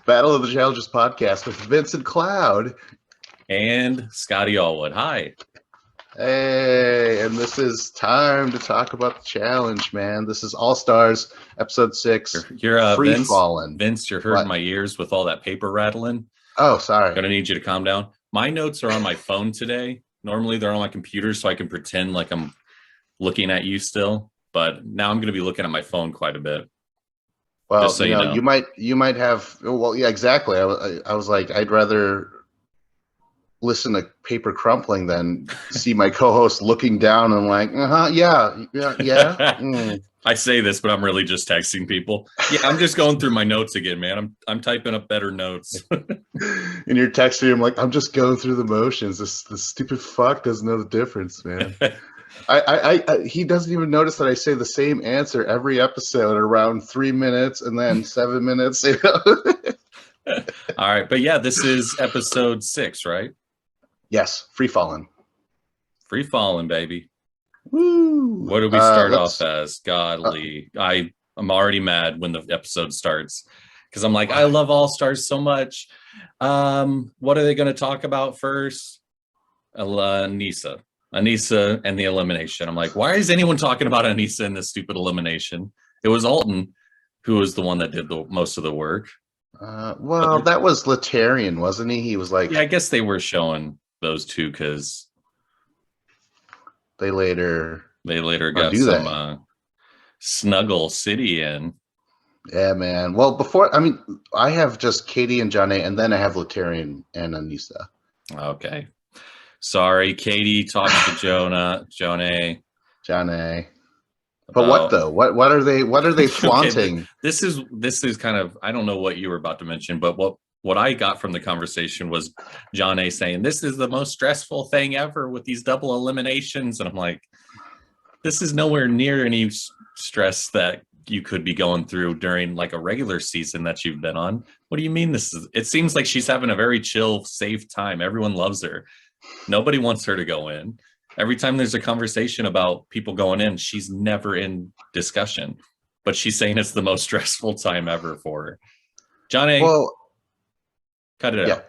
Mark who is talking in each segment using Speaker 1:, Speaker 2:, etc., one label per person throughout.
Speaker 1: Battle of the Challenges podcast with Vincent Cloud.
Speaker 2: And Scotty Allwood. Hi.
Speaker 1: Hey, and this is time to talk about the challenge, man. This is All Stars, episode 6,
Speaker 2: You're
Speaker 1: Free
Speaker 2: Vince.
Speaker 1: Fallin.
Speaker 2: Vince, you're hurting my ears with all that paper rattling.
Speaker 1: Oh, sorry.
Speaker 2: Gonna need you to calm down. My notes are on my phone today. Normally they're on my computer, so I can pretend like I'm looking at you still. But now I'm gonna be looking at my phone quite a bit.
Speaker 1: Well,
Speaker 2: just so you know.
Speaker 1: you might have. Well, yeah, exactly. I was like, I'd rather listen to paper crumpling than see my co-host looking down and like, yeah.
Speaker 2: I say this, but I'm really just texting people. Yeah, I'm just going through my notes again, man. I'm typing up better notes.
Speaker 1: And you're texting him like, I'm just going through the motions. This stupid fuck doesn't know the difference, man. He doesn't even notice that I say the same answer every episode around 3 minutes and then 7 minutes. You know?
Speaker 2: All right, but yeah, this is episode 6, right?
Speaker 1: Yes, Free Fallin.
Speaker 2: Free Fallin, baby.
Speaker 1: Woo!
Speaker 2: What do we start off as? Godly. I'm already mad when the episode starts because I'm like, I love All Stars so much. What are they going to talk about first? Anissa and the elimination. I'm like, why is anyone talking about Anissa in this stupid elimination? It was Alton who was the one that did the most of the work.
Speaker 1: Well, that was Latarian, wasn't he? He was like,
Speaker 2: yeah, I guess they were showing those two because
Speaker 1: they later
Speaker 2: got some Snuggle City in.
Speaker 1: Yeah, man. Well, I have just Katie and Johnny, and then I have Latarian and Anissa.
Speaker 2: Okay. Sorry, Katie talks to Johnny.
Speaker 1: But what though? What are they flaunting?
Speaker 2: Okay, this is kind of, I don't know what you were about to mention, but what I got from the conversation was Johnny saying this is the most stressful thing ever with these double eliminations, and I'm like, this is nowhere near any stress that you could be going through during like a regular season that you've been on. What do you mean it seems like she's having a very chill, safe time. Everyone loves her. Nobody wants her to go in. Every time there's a conversation about people going in, she's never in discussion. But she's saying it's the most stressful time ever for her. Johnny, cut it out.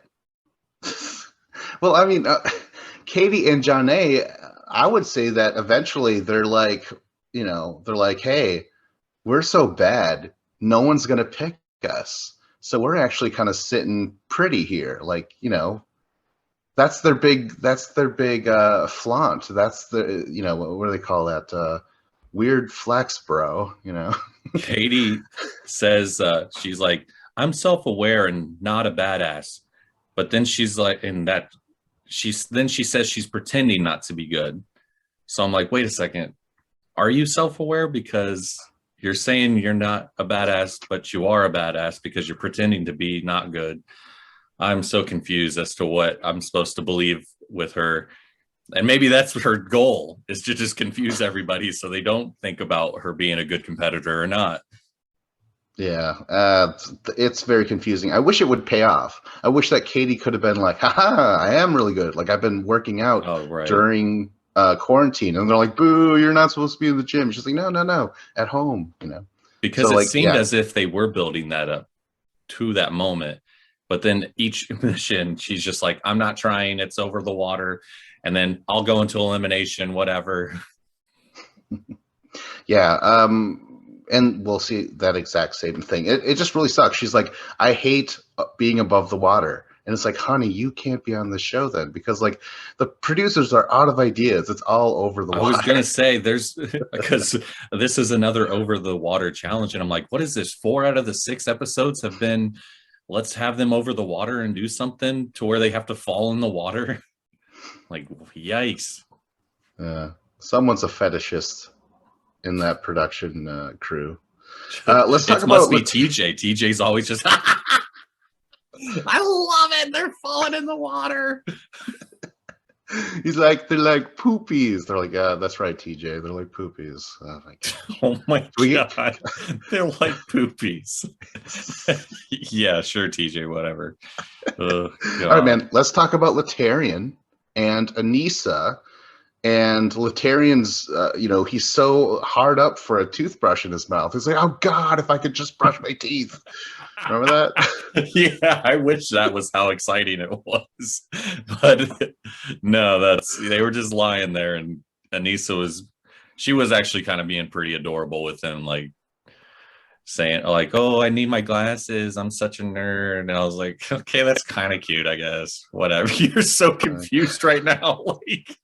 Speaker 1: Well, I mean, Katie and Johnny, I would say that eventually they're like, hey, we're so bad, no one's going to pick us. So we're actually kind of sitting pretty here. Like, that's their big flaunt. That's the, what do they call that? Weird flex, bro,
Speaker 2: Katie says, she's like, I'm self-aware and not a badass. But then she's like, she says she's pretending not to be good. So I'm like, wait a second. Are you self-aware? Because you're saying you're not a badass, but you are a badass because you're pretending to be not good. I'm so confused as to what I'm supposed to believe with her. And maybe that's her goal, is to just confuse everybody so they don't think about her being a good competitor or not.
Speaker 1: Yeah, it's very confusing. I wish it would pay off. I wish that Katie could have been like, haha, I am really good. Like, I've been working out during quarantine. And they're like, boo, you're not supposed to be in the gym. She's like, no, at home,
Speaker 2: Because so, it seemed as if they were building that up to that moment. But then each mission, she's just like, I'm not trying. It's over the water. And then I'll go into elimination, whatever.
Speaker 1: Yeah. And we'll see that exact same thing. It just really sucks. She's like, I hate being above the water. And it's like, honey, you can't be on the show then because like the producers are out of ideas. It's all over the water.
Speaker 2: I was going to say because this is another over the water challenge. And I'm like, what is this? 4 out of the 6 episodes have been, let's have them over the water and do something to where they have to fall in the water. Like, yikes.
Speaker 1: Someone's a fetishist in that production crew. Let's talk about.
Speaker 2: Must be TJ. TJ's always just. I love it. They're falling in the water.
Speaker 1: They're like poopies. They're like, that's right, TJ. They're like poopies. Oh my god.
Speaker 2: Oh my god. They're like poopies. Yeah, sure, TJ. Whatever.
Speaker 1: All right, man. Let's talk about Latarian and Anissa. And Letarian's, he's so hard up for a toothbrush in his mouth. He's like, oh God, if I could just brush my teeth. Remember that?
Speaker 2: Yeah, I wish that was how exciting it was. But no, they were just lying there, and Anissa she was actually kind of being pretty adorable with him, like saying like, "Oh, I need my glasses. I'm such a nerd." And I was like, "Okay, that's kind of cute, I guess. Whatever." You're so confused right now. Like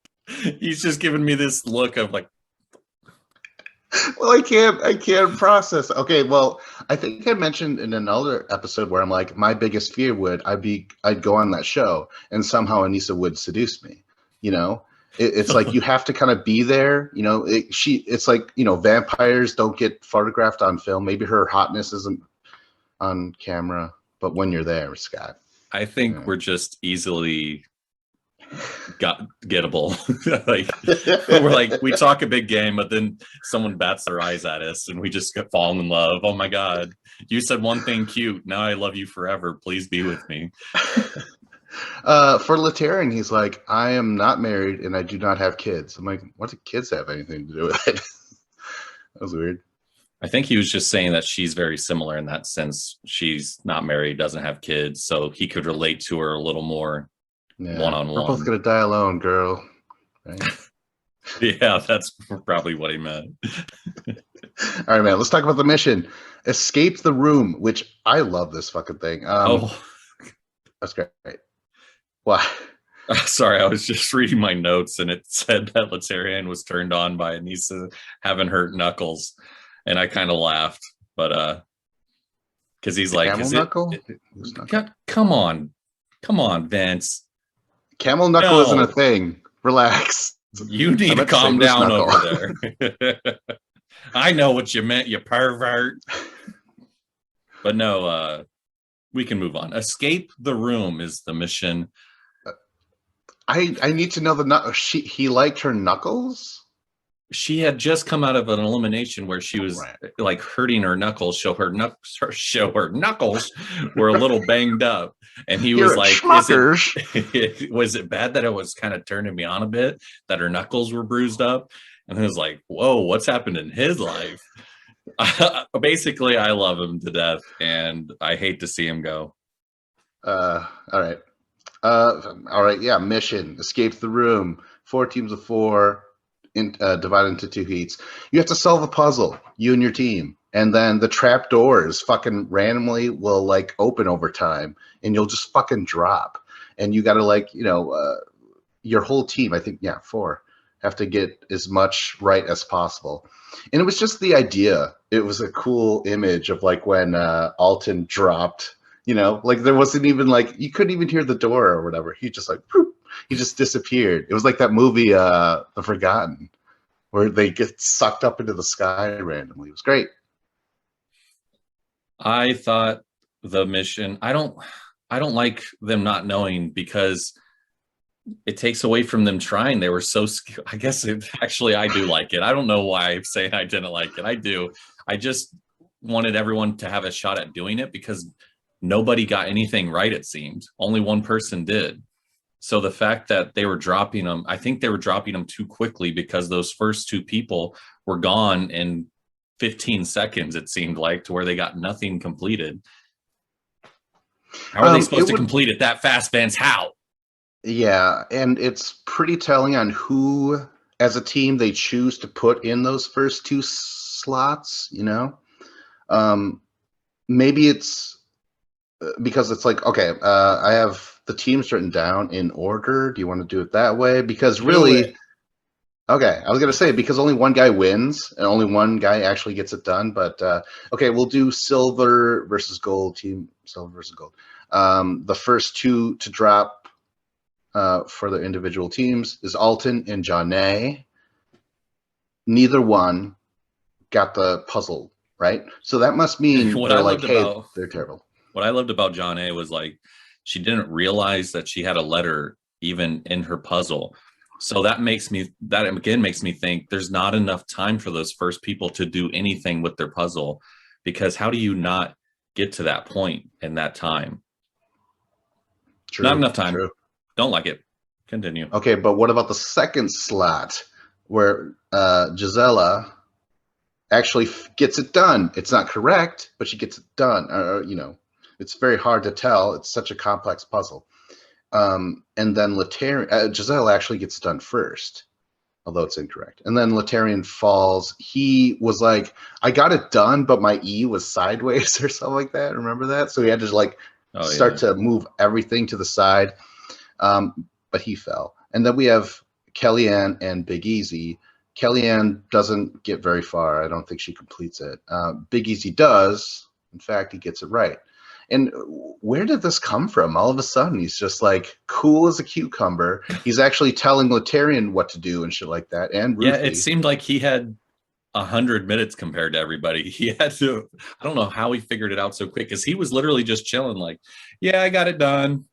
Speaker 2: he's just giving me this look of like,
Speaker 1: Well, I can't process. Okay, well, I think I mentioned in another episode where I'm like, my biggest fear I'd go on that show and somehow Anissa would seduce me. You know, it's like you have to kind of be there. You know, it's like, vampires don't get photographed on film. Maybe her hotness isn't on camera, but when you're there, Scott.
Speaker 2: I think we're just easily gettable. Like we're like, we talk a big game, but then someone bats their eyes at us and we just fall in love. Oh my God, you said one thing cute, now I love you forever, please be with me.
Speaker 1: For Letarian, he's like, I am not married and I do not have kids. I'm like, what do kids have anything to do with it? That was weird.
Speaker 2: I think he was just saying that she's very similar in that sense. She's not married, doesn't have kids, so he could relate to her a little more.
Speaker 1: Yeah,
Speaker 2: one-on-one.
Speaker 1: We're both gonna die alone, girl. Right?
Speaker 2: Yeah, that's probably what he meant.
Speaker 1: All right, man. Let's talk about the mission. Escape the room, which I love this fucking thing. That's great. Why?
Speaker 2: Sorry, I was just reading my notes and it said that Letarian was turned on by Anissa having hurt Knuckles, and I kind of laughed, but because he's like,
Speaker 1: Camel Knuckle?
Speaker 2: Come on, Vince.
Speaker 1: Camel Knuckle isn't a thing. Relax.
Speaker 2: You need to calm down over there. I know what you meant, you pervert. But no, we can move on. Escape the room is the mission.
Speaker 1: I need to know he liked her knuckles?
Speaker 2: She had just come out of an elimination where she was like hurting her knuckles, show her knuckles were a little banged up. And he was like, was it bad that it was kind of turning me on a bit, that her knuckles were bruised up? And I was like, whoa, what's happened in his life? Basically, I love him to death and I hate to see him go.
Speaker 1: All right. Yeah. Mission: escape the room. 4 teams of 4. Divided into 2 heats. You have to solve a puzzle, you and your team, and then the trap doors fucking randomly will like open over time, and you'll just fucking drop, and you got to your whole team, I think, 4, have to get as much right as possible. And it was just the idea. It was a cool image of like when Alton dropped. Like there wasn't even like you couldn't even hear the door or whatever. He just like. Whoop, he just disappeared. It was like that movie, The Forgotten, where they get sucked up into the sky randomly. It was great.
Speaker 2: I thought the mission, I don't like them not knowing because it takes away from them trying. They were so I guess I do like it. I don't know why I'm saying I didn't like it. I do. I just wanted everyone to have a shot at doing it because nobody got anything right, it seemed. Only one person did. So the fact that they were dropping them, I think they were dropping them too quickly because those first 2 people were gone in 15 seconds, it seemed like, to where they got nothing completed. How are they supposed to complete it that fast, Vince? How?
Speaker 1: Yeah, and it's pretty telling on who, as a team, they choose to put in those first 2 slots, Maybe it's because it's like, okay, I have the teams written down in order. Do you want to do it that way? Because really, okay, I was going to say, because only one guy wins and only one guy actually gets it done. But okay, we'll do silver versus gold, team silver versus gold. The first 2 to drop for the individual teams is Alton and Janae. Neither one got the puzzle, right? So that must mean they're like, hey, they're terrible.
Speaker 2: What I loved about Janae was like, she didn't realize that she had a letter even in her puzzle. So that again makes me think there's not enough time for those first people to do anything with their puzzle, because how do you not get to that point in that time? True, not enough time. True. Don't like it. Continue.
Speaker 1: Okay, but what about the second slot where Gisela actually gets it done? It's not correct, but she gets it done. It's very hard to tell. It's such a complex puzzle. And then Giselle actually gets it done first, although it's incorrect. And then Laterian falls. He was like, I got it done, but my E was sideways or something like that. Remember that? So he had to start to move everything to the side. But he fell. And then we have Kellyanne and Big Easy. Kellyanne doesn't get very far. I don't think she completes it. Big Easy does. In fact, he gets it right. And where did this come from? All of a sudden, he's just like cool as a cucumber. He's actually telling Laterian what to do and shit like that. And Ruthie.
Speaker 2: Yeah, it seemed like he had 100 minutes compared to everybody. He had to, I don't know how he figured it out so quick, because he was literally just chilling like, yeah, I got it done.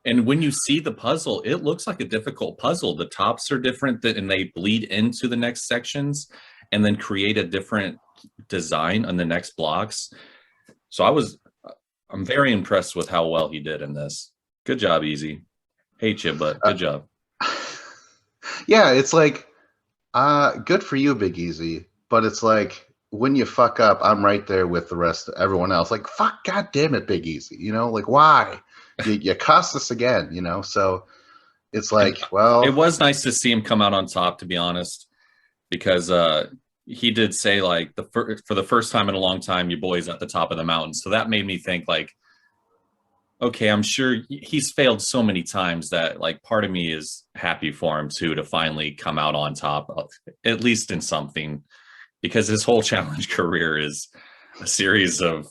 Speaker 2: And when you see the puzzle, it looks like a difficult puzzle. The tops are different and they bleed into the next sections and then create a different design on the next blocks. So I'm very impressed with how well he did in this. Good job, Easy. Hate you, but good job.
Speaker 1: Yeah, it's like, good for you, Big Easy. But it's like, when you fuck up, I'm right there with the rest of everyone else. Like, fuck, God damn it, Big Easy. Like, why? You cost us again, So it's like, well.
Speaker 2: It was nice to see him come out on top, to be honest, because he did say, like, for the first time in a long time, your boy's at the top of the mountain. So that made me think, like, okay, I'm sure he's failed so many times that, like, part of me is happy for him, too, to finally come out on top, at least in something, because his whole challenge career is a series of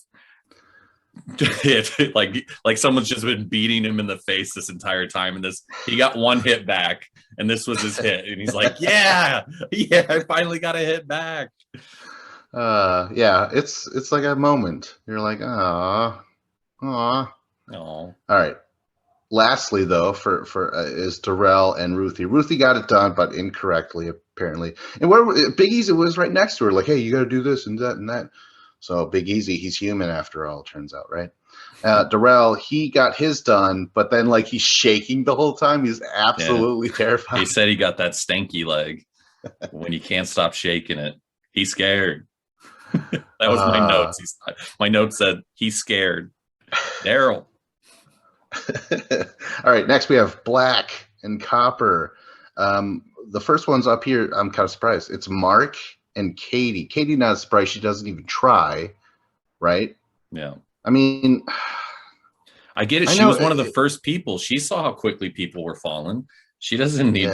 Speaker 2: like someone's just been beating him in the face this entire time, and he got one hit back, and this was his hit, and he's like, yeah, I finally got a hit back.
Speaker 1: Yeah, it's like a moment. You're like, ah.
Speaker 2: All
Speaker 1: right. Lastly, though, for is Darrell and Ruthie. Ruthie got it done, but incorrectly, apparently. And where Big Easy was right next to her, like, hey, you got to do this and that and that. So Big Easy, he's human after all, turns out, right? Darrell, he got his done, but then like he's shaking the whole time. He's absolutely terrified.
Speaker 2: He said he got that stanky leg when you can't stop shaking it. He's scared. That was my notes. My note said he's scared. Daryl.
Speaker 1: All right, next we have Black and Copper. The first one's up here. I'm kind of surprised. It's Mark and Katie. Katie, not surprised. She doesn't even try, right?
Speaker 2: Yeah.
Speaker 1: I mean,
Speaker 2: I get it. She was one of the first people. She saw how quickly people were falling. She doesn't need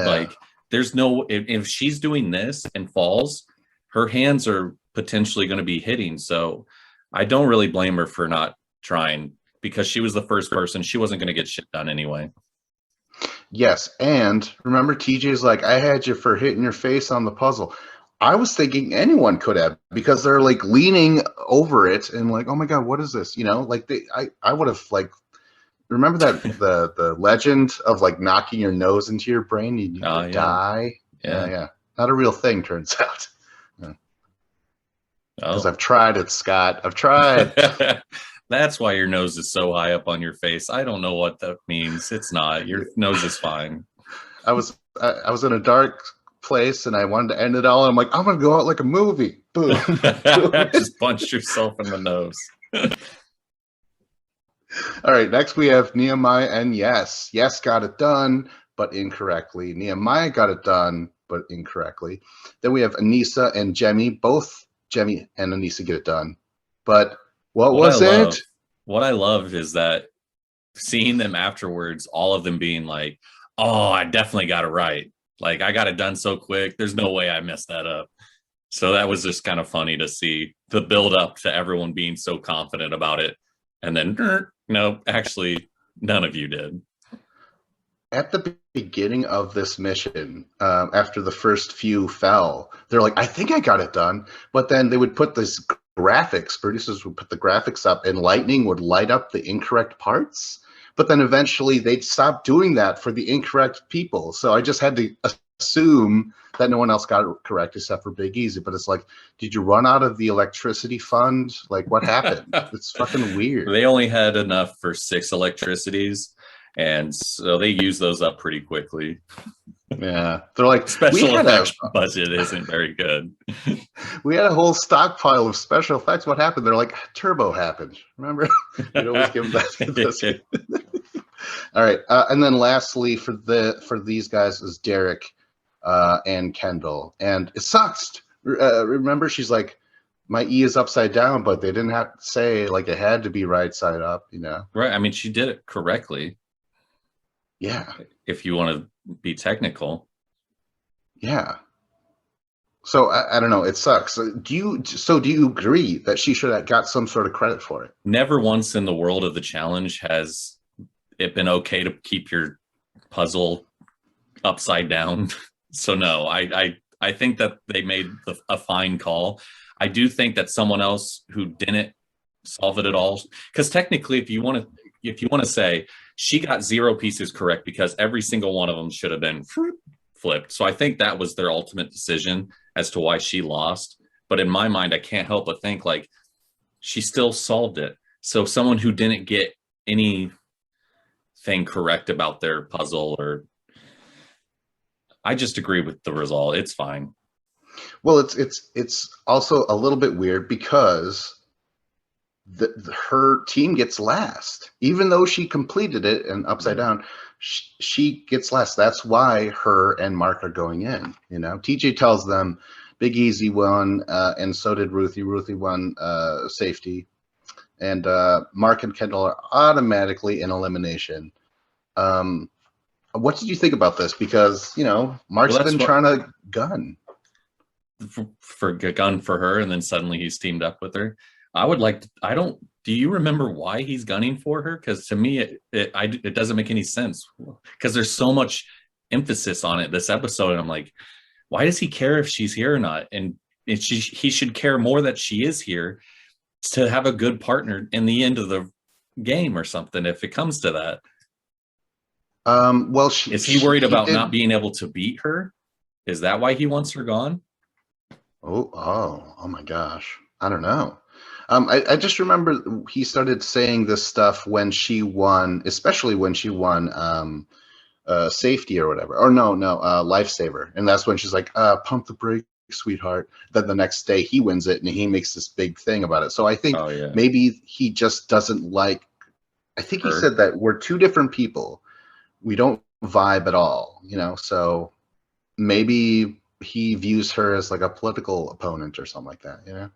Speaker 2: there's no, if she's doing this and falls, her hands are potentially going to be hitting. So I don't really blame her for not trying, because she was the first person. She wasn't going to get shit done anyway.
Speaker 1: Yes. And remember, TJ's like, I had you for hitting your face on the puzzle. I was thinking anyone could have, because they're like leaning over it and like, oh my God, what is this? Like I would have, like, remember that the legend of like knocking your nose into your brain and you die? Yeah. Not a real thing, turns out. Because I've tried it, Scott. I've tried.
Speaker 2: That's why your nose is so high up on your face. I don't know what that means. It's not. Your nose is fine.
Speaker 1: I was in a dark place and I wanted to end it all. And I'm like, I'm gonna go out like a movie. Boom.
Speaker 2: Just punched yourself in the nose.
Speaker 1: All right, next we have Nehemiah and Yes. Yes got it done, but incorrectly. Nehemiah got it done, but incorrectly. Then we have Anissa and Jemmy. Both Jemmy and Anissa get it done. But what was it?
Speaker 2: What I loved is that seeing them afterwards, all of them being like, oh, I definitely got it right. Like, I got it done so quick. There's no way I messed that up. So that was just kind of funny to see the build up to everyone being so confident about it. And then, no, actually, none of you did.
Speaker 1: At the beginning of this mission, after the first few fell, they're like, I think I got it done. But then they would put this graphics, producers would put the graphics up and lightning would light up the incorrect parts. But then eventually they'd stop doing that for the incorrect people. So I just had to assume that no one else got it correct except for Big Easy. But it's like, did you run out of the electricity fund? Like, what happened? It's fucking weird.
Speaker 2: They only had enough for 6 electricities. And so they use those up pretty quickly.
Speaker 1: Yeah, they're like,
Speaker 2: Special effects budget isn't very good.
Speaker 1: We had a whole stockpile of special effects. What happened? They're like, turbo happened. Remember? We'd always give them that to this. All right, and then lastly for these guys is Derek and Kendall, and it sucks. Remember, she's like, my E is upside down, but they didn't have to say like it had to be right side up, you know?
Speaker 2: Right. I mean, she did it correctly.
Speaker 1: Yeah.
Speaker 2: If you want to be technical.
Speaker 1: Yeah. So I don't know. It sucks. Do you agree that she should have got some sort of credit for it?
Speaker 2: Never once in the world of the challenge has it been okay to keep your puzzle upside down. So no, I think that they made a fine call. I do think that someone else who didn't solve it at all, because technically, if you want to say she got 0 pieces correct because every single one of them should have been flipped. So I think that was their ultimate decision as to why she lost. But in my mind, I can't help but think like she still solved it. So someone who didn't get anything correct about their puzzle, or I just agree with the result. It's fine.
Speaker 1: Well, it's also a little bit weird because her team gets last, even though she completed it and upside down. She gets last. That's why her and Mark are going in. You know, TJ tells them Big Easy won, and so did Ruthie. Ruthie won safety, and Mark and Kendall are automatically in elimination. What did you think about this? Because you know, Mark's been trying to gun
Speaker 2: for her, and then suddenly he's teamed up with her. Do you remember why he's gunning for her? Because to me, it doesn't make any sense, because there's so much emphasis on it this episode, and I'm like, why does he care if she's here or not? And he should care more that she is here to have a good partner in the end of the game or something, if it comes to that.
Speaker 1: Well,
Speaker 2: is he worried about not being able to beat her? Is that why he wants her gone?
Speaker 1: Oh my gosh. I don't know. I just remember he started saying this stuff when she won, especially when she won safety or whatever. Or no, lifesaver. And that's when she's like, pump the brakes, sweetheart. Then the next day he wins it and he makes this big thing about it. So I think maybe he just doesn't like, I think he said that we're two different people. We don't vibe at all, you know? So maybe he views her as like a political opponent or something like that, you know?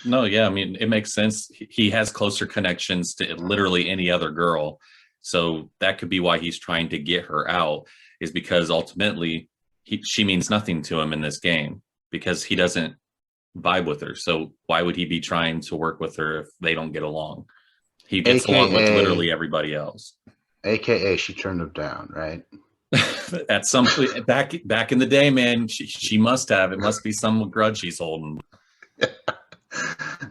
Speaker 2: No, yeah, I mean, it makes sense. He has closer connections to literally any other girl. So that could be why he's trying to get her out, is because ultimately she means nothing to him in this game because he doesn't vibe with her. So why would he be trying to work with her if they don't get along? He gets along with literally everybody else.
Speaker 1: AKA she turned him down, right?
Speaker 2: At some point back in the day, man, she must have. It must be some grudge she's holding.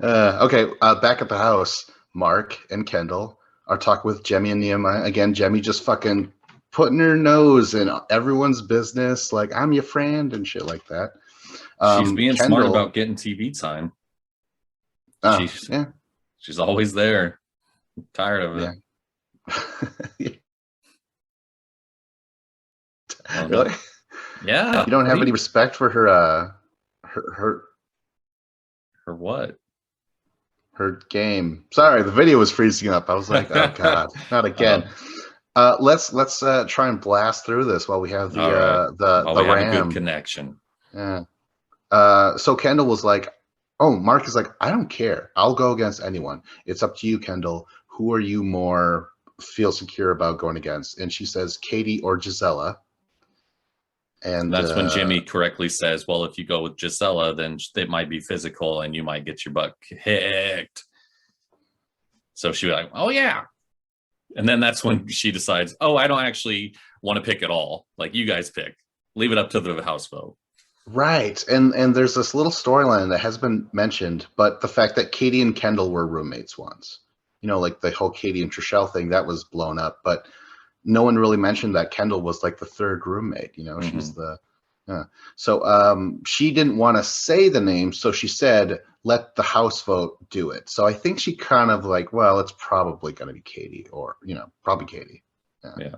Speaker 1: Okay, back at the house, Mark and Kendall are talking with Jemmy and Nehemiah. Again, Jemmy just fucking putting her nose in everyone's business, like, I'm your friend and shit like that.
Speaker 2: She's being smart about getting TV time. She's always there. I'm tired of it.
Speaker 1: Yeah.
Speaker 2: Really? Yeah.
Speaker 1: You don't have any respect for her
Speaker 2: her what?
Speaker 1: Her game. Sorry, the video was freezing up. I was like, oh god, not again. Let's try and blast through this while we have the
Speaker 2: we
Speaker 1: RAM.
Speaker 2: have a good connection.
Speaker 1: Yeah. So Kendall was like, oh, Mark is like, I don't care. I'll go against anyone. It's up to you, Kendall. Who are you more feel secure about going against? And she says Katie or Gisela. And
Speaker 2: that's when Jimmy correctly says, well, if you go with Gisela, then it might be physical and you might get your butt kicked. So she'd be like, oh, yeah. And then that's when she decides, oh, I don't actually want to pick at all. Like, you guys pick. Leave it up to the house vote.
Speaker 1: Right. And there's this little storyline that has been mentioned, but the fact that Katie and Kendall were roommates once. You know, like the whole Katie and Trishelle thing, that was blown up. But no one really mentioned that Kendall was like the third roommate. You know,
Speaker 2: Mm-hmm.
Speaker 1: she's the so she didn't want to say the name, so she said, let the house vote do it. So I think she kind of like, well, it's probably going to be Katie, or, you know, probably Katie.
Speaker 2: Yeah.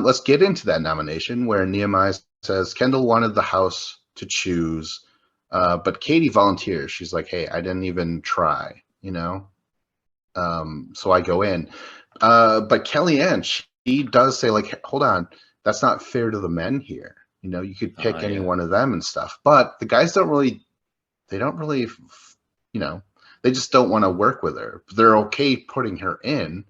Speaker 1: Let's get into that nomination where Nehemiah says Kendall wanted the house to choose, but Katie volunteers. She's like, "Hey, I didn't even try, you know." So I go in, but Kellyanne, she does say like, "Hold on, that's not fair to the men here. You know, you could pick any one of them and stuff." But the guys don't really, you know, they just don't want to work with her. They're okay putting her in.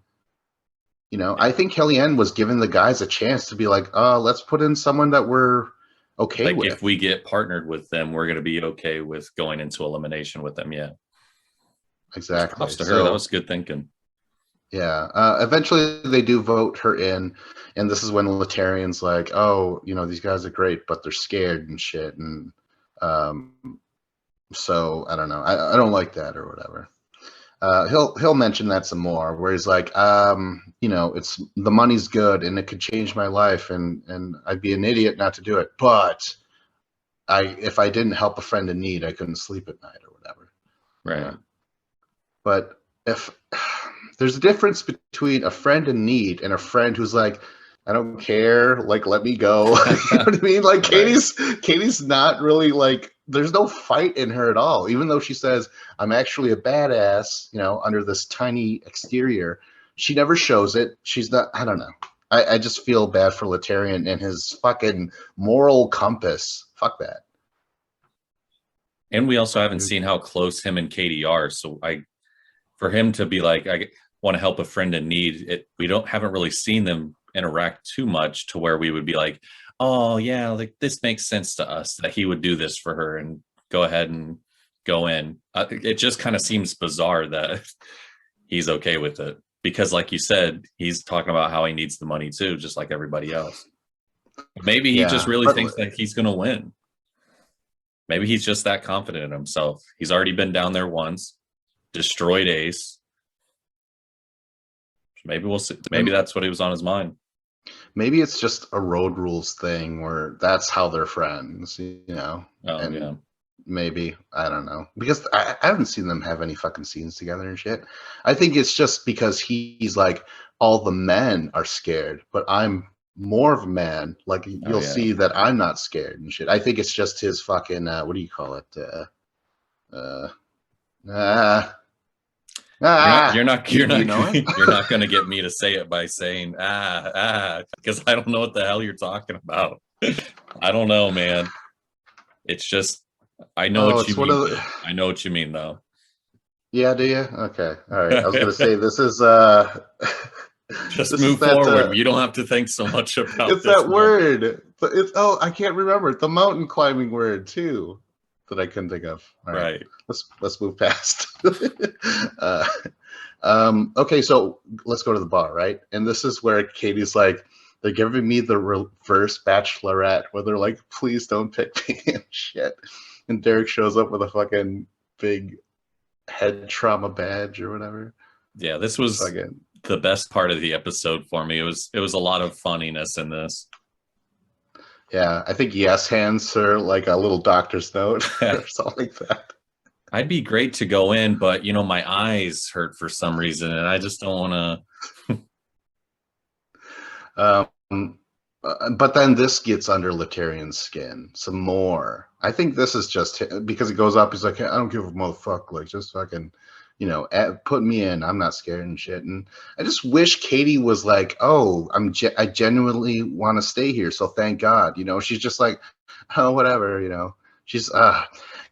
Speaker 1: You know, I think Kellyanne was giving the guys a chance to be like, let's put in someone that we're okay
Speaker 2: like
Speaker 1: with.
Speaker 2: if we get partnered with them, we're going to be okay with going into elimination with them. Yeah.
Speaker 1: Exactly.
Speaker 2: Props to her. That was good thinking.
Speaker 1: Yeah. Eventually they do vote her in. And this is when Laterian's like, oh, you know, these guys are great, but they're scared and shit. And so I don't know. I don't like that or whatever. He'll mention that some more, where he's like, you know, it's the money's good and it could change my life, and I'd be an idiot not to do it. But if I didn't help a friend in need, I couldn't sleep at night or whatever.
Speaker 2: Right.
Speaker 1: But if there's a difference between a friend in need and a friend who's like, I don't care, like let me go. You know what I mean? Like
Speaker 2: Right.
Speaker 1: Katie's not really like, there's no fight in her at all, even though she says I'm actually a badass, you know, under this tiny exterior. She never shows it. She's not, I don't know. I just feel bad for Laterian and his fucking moral compass. Fuck that.
Speaker 2: And we also haven't seen how close him and Katie are. So for him to be like, I want to help a friend in need, we haven't really seen them interact too much to where we would be like, oh yeah, like this makes sense to us that he would do this for her and go ahead and go in. It just kind of seems bizarre that he's okay with it, because like you said, he's talking about how he needs the money too, just like everybody else. Maybe he just really thinks that he's going to win. Maybe he's just that confident in himself. He's already been down there once, destroyed Ace. Maybe we'll see. Maybe that's what he was on his mind.
Speaker 1: Maybe it's just a road rules thing where that's how they're friends, you know?
Speaker 2: Yeah.
Speaker 1: Maybe, I don't know. Because I haven't seen them have any fucking scenes together and shit. I think it's just because he's like, all the men are scared, but I'm more of a man. Like, you'll see that I'm not scared and shit. I think it's just his fucking, what do you call it?
Speaker 2: You're not going to get me to say it by saying because I don't know what the hell you're talking about. I don't know, man. It's just I know what you mean. I know what you mean, though.
Speaker 1: Yeah, do you? Okay, all right. I was gonna say this is
Speaker 2: just this move forward. You don't have to think so much about.
Speaker 1: It's that word. It's I can't remember. It's the mountain climbing word too that I couldn't think of. All right. Let's move past. Okay, so let's go to the bar, right? And this is where Katie's like, they're giving me the reverse bachelorette, where they're like, please don't pick me and shit. And Derek shows up with a fucking big head trauma badge or whatever.
Speaker 2: Yeah, this was the best part of the episode for me. It was a lot of funniness in this.
Speaker 1: Yeah, I think yes hands her like a little doctor's note or something like that.
Speaker 2: I'd be great to go in, but my eyes hurt for some reason, and I just don't want
Speaker 1: to. But then this gets under Laterian's skin some more. I think this is just because it goes up. He's like, I don't give a motherfucker. Like, just fucking, put me in. I'm not scared and shit. And I just wish Katie was like, oh, I genuinely want to stay here. So thank God. She's just like, oh, whatever. She's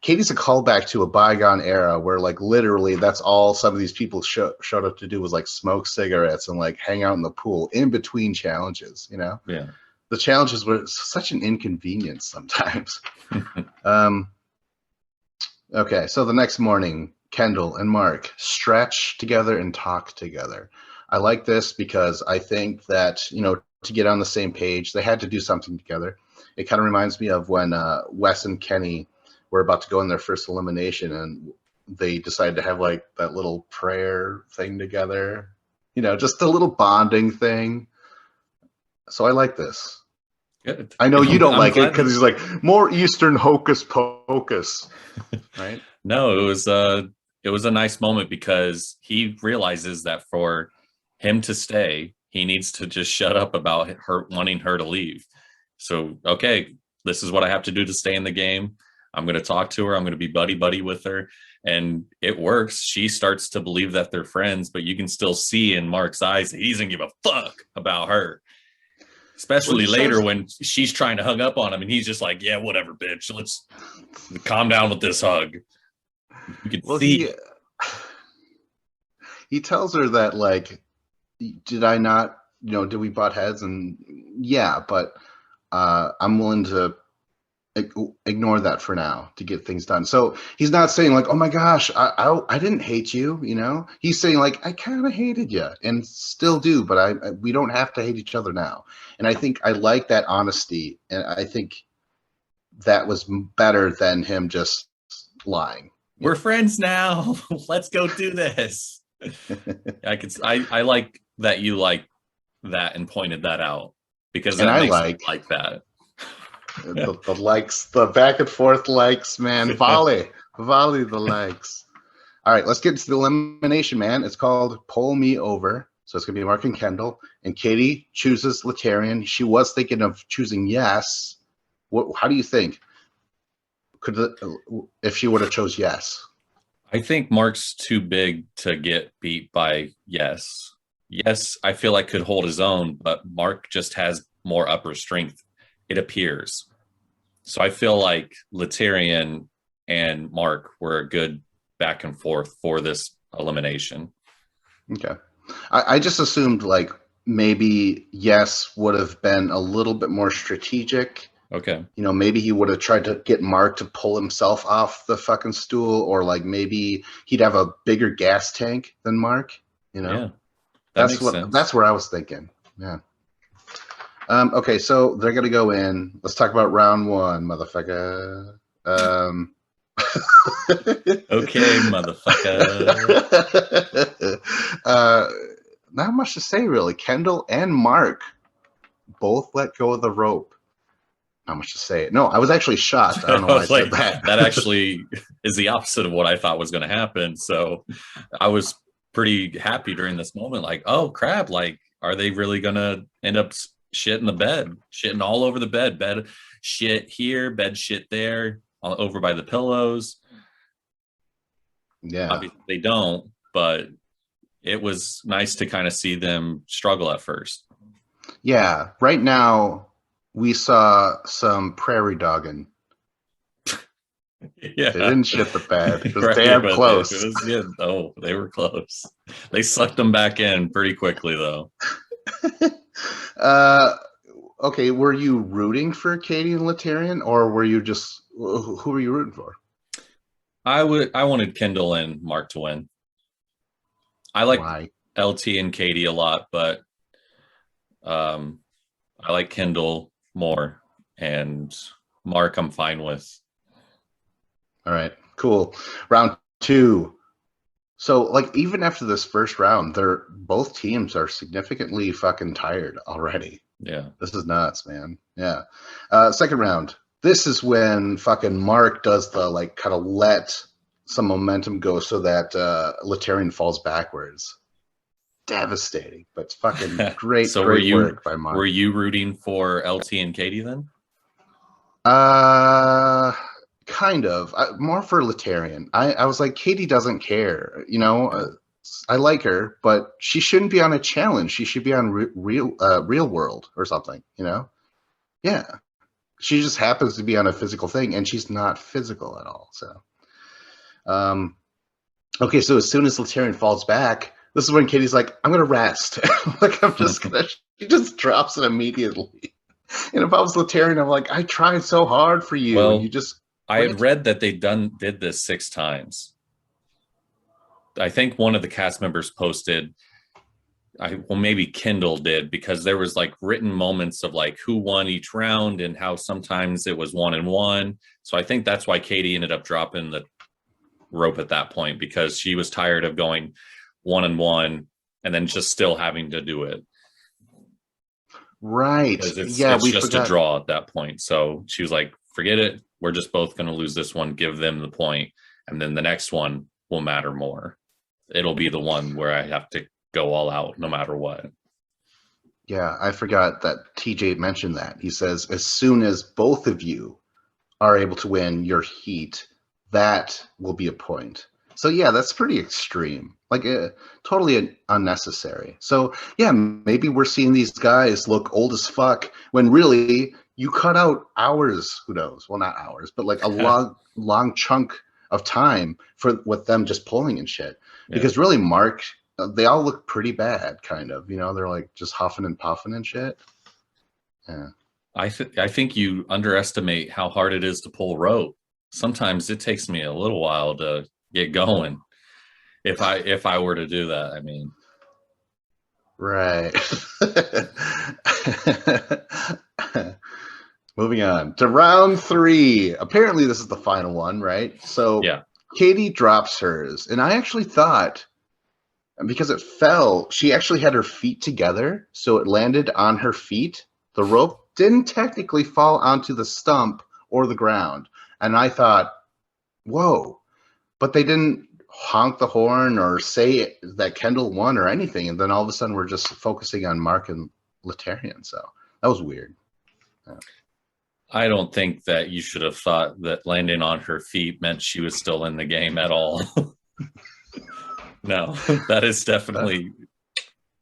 Speaker 1: Katie's a callback to a bygone era where like literally that's all some of these people showed up to do was like smoke cigarettes and like hang out in the pool in between challenges.
Speaker 2: Yeah.
Speaker 1: The challenges were such an inconvenience sometimes. Okay, so the next morning, Kendall and Mark stretch together and talk together. I like this because I think that, to get on the same page, they had to do something together. It kind of reminds me of when Wes and Kenny were about to go in their first elimination and they decided to have like that little prayer thing together, just a little bonding thing. So I like this.
Speaker 2: Good.
Speaker 1: I know you don't like it because he's like more Eastern hocus pocus, right?
Speaker 2: No, it was a nice moment because he realizes that for him to stay, he needs to just shut up about her wanting her to leave. So, okay, this is what I have to do to stay in the game. I'm going to talk to her. I'm going to be buddy buddy with her. And it works. She starts to believe that they're friends, but you can still see in Mark's eyes that he doesn't give a fuck about her.
Speaker 1: Well,
Speaker 2: Especially
Speaker 1: he
Speaker 2: later
Speaker 1: starts.
Speaker 2: when she's trying to hug up on him and he's just like, yeah, whatever, bitch. Let's calm down with this hug. You can
Speaker 1: Well,
Speaker 2: see
Speaker 1: he tells her that like, did I not, did we butt heads? And yeah, but I'm willing to ignore that for now to get things done. So he's not saying like, oh my gosh, I didn't hate you. He's saying like, I kind of hated you and still do, but we don't have to hate each other now. And I think I like that honesty, and I think that was better than him just lying.
Speaker 2: we're friends now. Let's go do this. I like that you like that and pointed that out because
Speaker 1: And
Speaker 2: that
Speaker 1: I
Speaker 2: makes me
Speaker 1: like
Speaker 2: like that.
Speaker 1: the likes, the back and forth likes, man. Volley the likes. All right, let's get to the elimination, man. It's called Pull Me Over. So it's going to be Mark and Kendall. And Katie chooses Laterrian. She was thinking of choosing yes. How do you think? If she would have chose yes?
Speaker 2: I think Mark's too big to get beat by Yes. Yes, I feel like could hold his own, but Mark just has more upper strength, it appears. So I feel like Laterian and Mark were a good back and forth for this elimination.
Speaker 1: Okay. I just assumed like maybe yes would have been a little bit more strategic.
Speaker 2: Okay.
Speaker 1: Maybe he would have tried to get Mark to pull himself off the fucking stool, or like maybe he'd have a bigger gas tank than Mark.
Speaker 2: Yeah, that
Speaker 1: That's
Speaker 2: makes
Speaker 1: what.
Speaker 2: sense.
Speaker 1: That's where I was thinking. Yeah. Okay, so they're gonna go in. Let's talk about round one, motherfucker.
Speaker 2: Okay, motherfucker.
Speaker 1: Not much to say really. Kendall and Mark both let go of the rope. Not much to say. No, I was actually shocked. I don't know
Speaker 2: I
Speaker 1: why I
Speaker 2: was
Speaker 1: said
Speaker 2: like,
Speaker 1: that.
Speaker 2: that actually is the opposite of what I thought was going to happen. So I was pretty happy during this moment. Like, oh crap! Like, are they really going to end up shitting the bed, shitting all over the bed shit here, bed shit there, all over by the pillows?
Speaker 1: Yeah.
Speaker 2: Obviously, they don't, but it was nice to kind of see them struggle at first.
Speaker 1: Yeah. Right now, we saw some prairie dogging.
Speaker 2: Yeah,
Speaker 1: They didn't shit the bed. It was
Speaker 2: right,
Speaker 1: damn close.
Speaker 2: It was good. Oh, they were close. They sucked them back in pretty quickly, though.
Speaker 1: Okay, were you rooting for Katie and Laterian, or were you just who were you rooting for?
Speaker 2: I wanted Kendall and Mark to win. I like
Speaker 1: Why?
Speaker 2: LT and Katie a lot, but I like Kendall more, and Mark I'm fine with.
Speaker 1: All right, cool. Round two. So, like, even after this first round, both teams are significantly fucking tired already.
Speaker 2: Yeah,
Speaker 1: This is nuts, man. Yeah. Second round. This is when fucking Mark does the like kind of let some momentum go so that Laterian falls backwards. Devastating, but it's fucking great,
Speaker 2: so
Speaker 1: great work by Mark.
Speaker 2: Were you rooting for LT and Katie then?
Speaker 1: Kind of. More for Laterian. I was like, Katie doesn't care. I like her, but she shouldn't be on a challenge. She should be on real world or something. Yeah. She just happens to be on a physical thing, and she's not physical at all. So, okay. So as soon as Laterian falls back, this is when Katie's like, "I'm gonna rest." Like I'm just gonna. She just drops it immediately. And if I was Laterian, I'm like, I tried so hard for you, and you just.
Speaker 2: I had read that they did this 6 times. I think one of the cast members posted. Maybe Kendall did, because there was like written moments of like who won each round and how sometimes it was 1-1. So I think that's why Katie ended up dropping the rope at that point, because she was tired of going 1-1 and then just still having to do it.
Speaker 1: Right.
Speaker 2: Because it's just
Speaker 1: forgot.
Speaker 2: a draw at that point. So she was like, forget it. We're just both going to lose this one. Give them the point. And then the next one will matter more. It'll be the one where I have to go all out no matter what.
Speaker 1: Yeah, I forgot that TJ mentioned that. He says, as soon as both of you are able to win your heat, that will be a point. So yeah, that's pretty extreme. Like totally unnecessary. So yeah, maybe we're seeing these guys look old as fuck when really you cut out hours, who knows? Well, not hours, but like a long chunk of time for with them just pulling and shit.
Speaker 2: Yeah.
Speaker 1: Because really, Mark, they all look pretty bad, kind of. You know, they're like just huffing and puffing and shit. Yeah.
Speaker 2: I think you underestimate how hard it is to pull rope. Sometimes it takes me a little while to get going. If I were to do that, I mean,
Speaker 1: Right. Moving on to round 3. Apparently, this is the final one, right? So,
Speaker 2: yeah.
Speaker 1: Katie drops hers, and I actually thought because it fell, she actually had her feet together, so it landed on her feet. The rope didn't technically fall onto the stump or the ground, and I thought, whoa! But they didn't honk the horn or say that Kendall won or anything, and then all of a sudden we're just focusing on Mark and Letarian. So that was weird. Yeah.
Speaker 2: I don't think that you should have thought that landing on her feet meant she was still in the game at all. No, that is definitely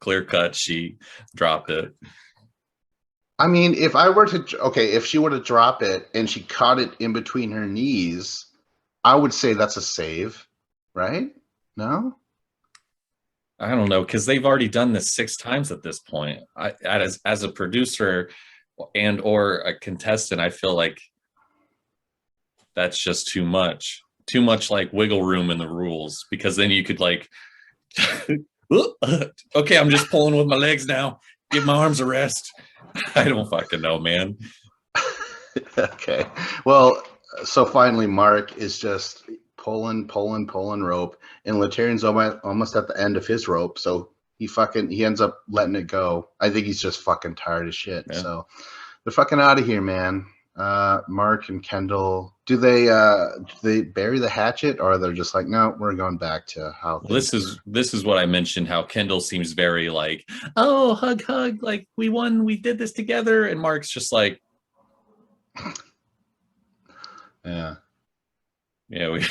Speaker 2: clear cut. She dropped it.
Speaker 1: I mean, if I were to, okay, if she were to drop it and she caught it in between her knees, I would say that's a save, right? No?
Speaker 2: I don't know because they've already done this 6 times at this point. As a producer and or a contestant, I feel like that's just too much. Too much like wiggle room in the rules because then you could like, okay, I'm just pulling with my legs now. Give my arms a rest. I don't fucking know, man.
Speaker 1: Okay. Well, so finally, Mark is just pulling rope, and Letarian's almost at the end of his rope, so he ends up letting it go. I think he's just fucking tired of shit.
Speaker 2: Yeah.
Speaker 1: So they're fucking out of here, man. Mark and Kendall, do they bury the hatchet, or they're just like, no, we're going back to how
Speaker 2: Well, this is what I mentioned. How Kendall seems very like, oh, hug, like we won, we did this together, and Mark's just like,
Speaker 1: yeah,
Speaker 2: we.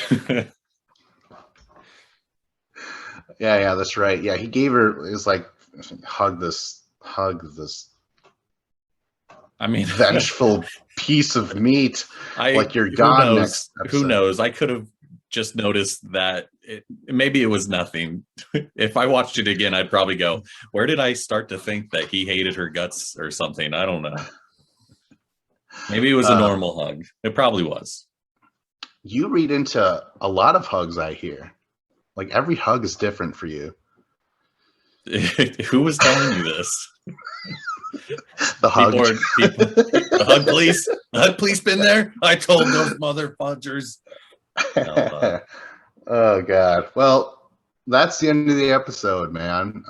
Speaker 1: yeah, that's right. Yeah, he gave her is like hug this
Speaker 2: I mean,
Speaker 1: vengeful piece of meat, like you're
Speaker 2: who
Speaker 1: gone
Speaker 2: knows?
Speaker 1: next episode.
Speaker 2: Who knows? I could have just noticed that maybe it was nothing. If I watched it again, I'd probably go, where did I start to think that he hated her guts or something? I don't know. Maybe it was a normal hug. It probably was.
Speaker 1: You read into a lot of hugs, I hear. Like every hug is different for you.
Speaker 2: Who was telling you this?
Speaker 1: The hug.
Speaker 2: The hug, please. The hug, please, been there. I told those mother fudgers.
Speaker 1: Oh God. Well, that's the end of the episode, man.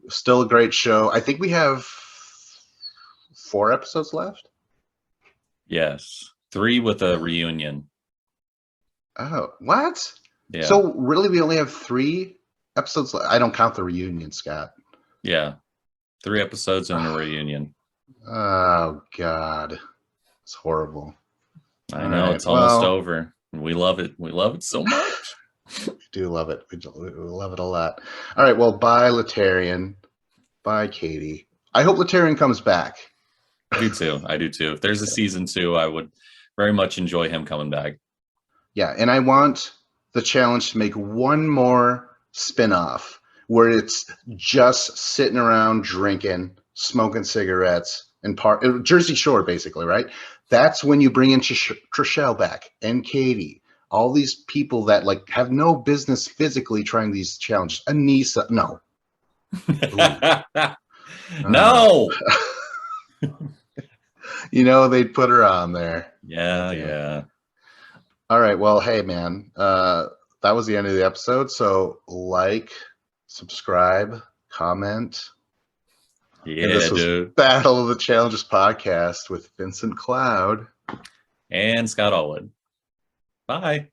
Speaker 1: Still a great show. I think we have 4 episodes left.
Speaker 2: Yes, 3 with a reunion.
Speaker 1: Oh, what?
Speaker 2: Yeah.
Speaker 1: So really, we only have 3 episodes left. I don't count the reunion, Scott.
Speaker 2: Yeah, 3 episodes and a reunion.
Speaker 1: Oh God, it's horrible.
Speaker 2: I know, it's almost over. We love it. We love it so much.
Speaker 1: We do love it. We love it a lot. All right. Well, bye, Letarian. Bye, Katie. I hope Letarian comes back.
Speaker 2: I do too. If there's a season 2, I would very much enjoy him coming back.
Speaker 1: Yeah, and I want the challenge to make one more spin-off where it's just sitting around drinking, smoking cigarettes, and Jersey Shore, basically, right? That's when you bring in Trishelle back and Katie, all these people that like have no business physically trying these challenges. Anissa, no.
Speaker 2: No.
Speaker 1: You know, they'd put her on there.
Speaker 2: Yeah.
Speaker 1: All right. Well, hey, man, that was the end of the episode. So like, subscribe, comment.
Speaker 2: Yeah,
Speaker 1: this was
Speaker 2: dude.
Speaker 1: Battle of the Challenges podcast with Vincent Cloud
Speaker 2: and Scott Allwood. Bye.